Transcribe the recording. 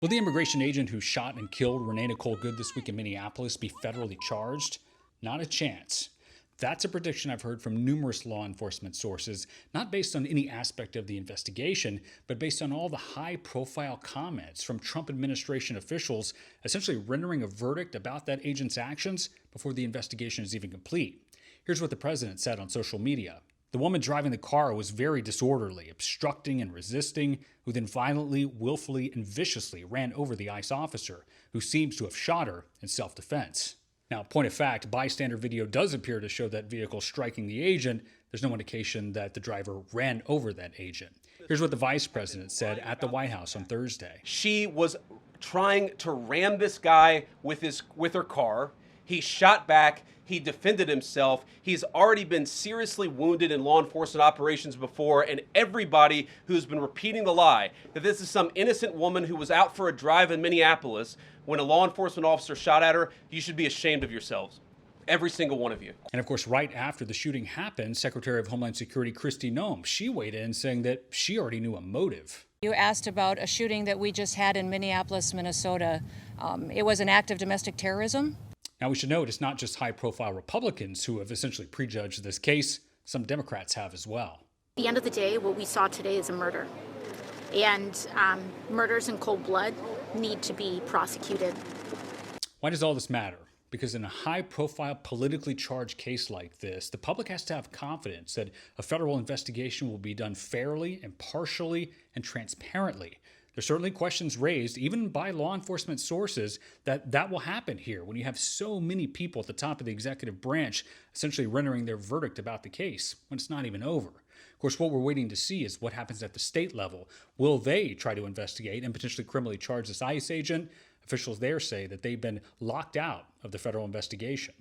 Will the immigration agent who shot and killed Renee Nicole Good this week in Minneapolis be federally charged? Not a chance. That's a prediction I've heard from numerous law enforcement sources, not based on any aspect of the investigation, but based on all the high-profile comments from Trump administration officials essentially rendering a verdict about that agent's actions before the investigation is even complete. Here's what the president said on social media. The woman driving the car was very disorderly, obstructing and resisting, who then violently, willfully, and viciously ran over the ICE officer, who seems to have shot her in self-defense. Now, point of fact, bystander video does appear to show that vehicle striking the agent. There's no indication that the driver ran over that agent. Here's what the vice president said at the White House on Thursday. She was trying to ram this guy with her car. He shot back. He defended himself. He's already been seriously wounded in law enforcement operations before, and everybody who's been repeating the lie that this is some innocent woman who was out for a drive in Minneapolis when a law enforcement officer shot at her, you should be ashamed of yourselves. Every single one of you. And of course, right after the shooting happened, Secretary of Homeland Security Kristi Noem, she weighed in saying that she already knew a motive. You asked about a shooting that we just had in Minneapolis, Minnesota. It was an act of domestic terrorism. Now, we should note it's not just high-profile Republicans who have essentially prejudged this case. Some Democrats have as well. At the end of the day, what we saw today is a murder. And murders in cold blood need to be prosecuted. Why does all this matter? Because in a high-profile, politically charged case like this, the public has to have confidence that a federal investigation will be done fairly, impartially, and transparently. There's certainly questions raised, even by law enforcement sources, that will happen here when you have so many people at the top of the executive branch essentially rendering their verdict about the case when it's not even over. Of course, what we're waiting to see is what happens at the state level. Will they try to investigate and potentially criminally charge this ICE agent? Officials there say that they've been locked out of the federal investigation.